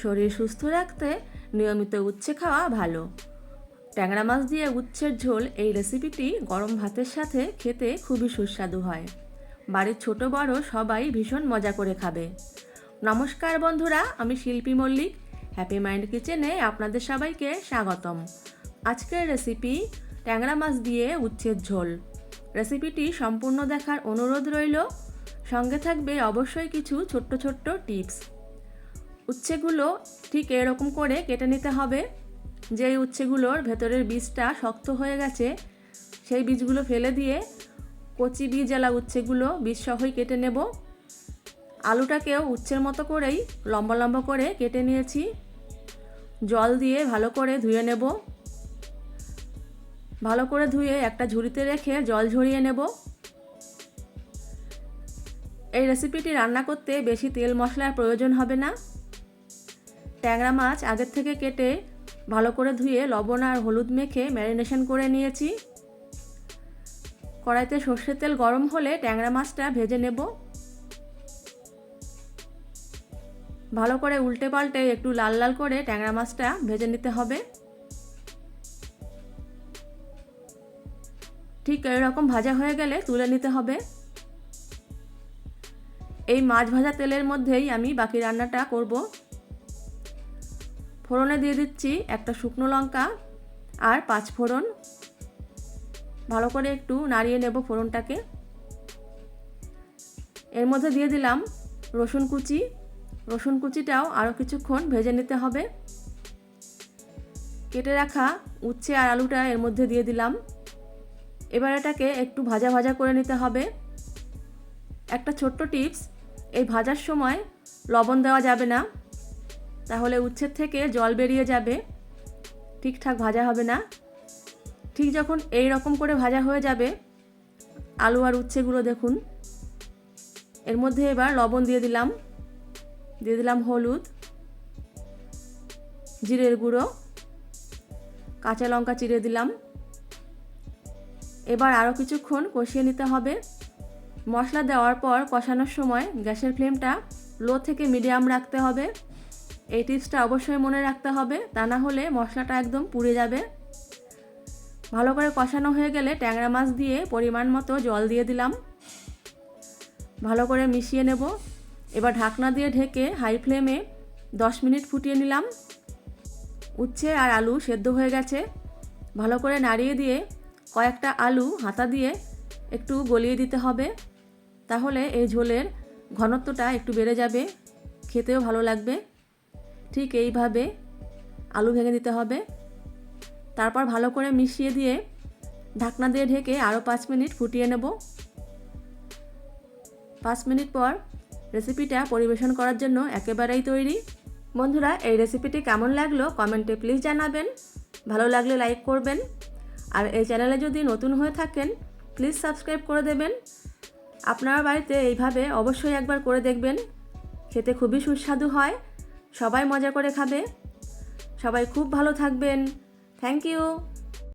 শরীর সুস্থ রাখতে নিয়মিত উচ্ছে খাওয়া ভালো। ট্যাংরা মাছ দিয়ে উচ্ছের ঝোল এই রেসিপিটি গরম ভাতের সাথে খেতে খুবই সুস্বাদু হয়। বাড়ির ছোট বড় সবাই ভীষণ মজা করে খাবে। নমস্কার বন্ধুরা, আমি শিল্পী মল্লিক, হ্যাপি মাইন্ড কিচেনে আপনাদের সবাইকে স্বাগতম। আজকের রেসিপি ট্যাংরা মাছ দিয়ে উচ্ছের ঝোল। রেসিপিটি সম্পূর্ণ দেখার অনুরোধ রইল। সঙ্গে থাকবে অবশ্যই কিছু ছোট্ট ছোট্ট টিপস। উচ্ছেগুলো ঠিক এরকম করে কেটে নিতে হবে। যেই উচ্ছেগুলোর ভেতরের বীজটা শক্ত হয়ে গেছে সেই বীজগুলো ফেলে দিয়ে কচি বীজওয়ালা উচ্ছেগুলো বীজ সহই কেটে নেব। আলুটাকেও উচ্ছের মতো করেই লম্বা লম্বা করে কেটে নিয়েছি। জল দিয়ে ভালো করে ধুয়ে নেব। ভালো করে ধুয়ে একটা ঝুড়িতে রেখে জল ঝরিয়ে নেব। এই রেসিপিটি রান্না করতে বেশি তেল মশলার প্রয়োজন হবে না। ট্যাংরা মাছ আগের থেকে কেটে ভালো করে ধুয়ে লবণ আর হলুদ মেখে ম্যারিনেশন করে নিয়েছি। কড়াইতে সর্ষের তেল গরম হলে ট্যাংরা মাছটা ভেজে নেব। ভালো করে উল্টে পাল্টে একটু লাল লাল করে ট্যাংরা মাছটা ভেজে নিতে হবে। ঠিক এরকম ভাজা হয়ে গেলে তুলে নিতে হবে। এই মাছ ভাজা তেলের মধ্যেই আমি বাকি রান্নাটা করব। ফোড়নে দিয়ে দিচ্ছি একটা শুকনো লঙ্কা আর 5 ফোড়ন। ভালো করে একটু নাড়িয়ে নেব ফোড়নটাকে। এর মধ্যে দিয়ে দিলাম রসুন কুচি। রসুন কুচিটাও আরও কিছুক্ষণ ভেজে নিতে হবে। কেটে রাখা উচ্ছে আর আলুটা এর মধ্যে দিয়ে দিলাম। এবার এটাকে একটু ভাজা ভাজা করে নিতে হবে। একটা ছোট্ট টিপস, এই ভাজার সময় লবণ দেওয়া যাবে না, তাহলে উচ্ছের থেকে জল বেরিয়ে যাবে, ঠিকঠাক ভাজা হবে না। ঠিক যখন এই রকম করে ভাজা হয়ে যাবে আলু আর উচ্ছেগুলো দেখুন, এর মধ্যে এবার লবণ দিয়ে দিলাম হলুদ, জিরের গুঁড়ো, কাঁচা লঙ্কা চিড়ে দিলাম। এবার আরও কিছুক্ষণ কষিয়ে নিতে হবে। মশলা দেওয়ার পর কষানোর সময় গ্যাসের ফ্লেমটা লো থেকে মিডিয়াম রাখতে হবে। এই টিপসটা অবশ্যই মনে রাখতে হবে, তা না হলে মশলাটা একদম পুড়ে যাবে। ভালো করে কষানো হয়ে গেলে ট্যাংরা মাছ দিয়ে পরিমাণ মতো জল দিয়ে দিলাম। ভালো করে মিশিয়ে নেব। এবার ঢাকনা দিয়ে ঢেকে হাই ফ্লেমে 10 মিনিট ফুটিয়ে নিলাম। উচ্ছে আর আলু সেদ্ধ হয়ে গেছে। ভালো করে নাড়িয়ে দিয়ে কয়েকটা আলু হাতা দিয়ে একটু গলিয়ে দিতে হবে, তাহলে এই ঝোলের ঘনত্বটা একটু বেড়ে যাবে, খেতেও ভালো লাগবে। ঠিক এইভাবে আলু ভেঙে দিতে হবে। তারপর ভালো করে মিশিয়ে দিয়ে ঢাকনা দিয়ে ঢেকে আরও 5 মিনিট ফুটিয়ে নেব। 5 মিনিট পর রেসিপিটা পরিবেশন করার জন্য একেবারেই তৈরি। বন্ধুরা, এই রেসিপিটি কেমন লাগলো কমেন্টে প্লিজ জানাবেন। ভালো লাগলে লাইক করবেন, আর এই চ্যানেলে যদি নতুন হয়ে থাকেন প্লিজ সাবস্ক্রাইব করে দেবেন। আপনার বাড়িতে এইভাবে অবশ্যই একবার করে দেখবেন, খেতে খুবই সুস্বাদু হয়। সবাই মজা করে খাবে। সবাই খুব ভালো থাকবেন। Thank you.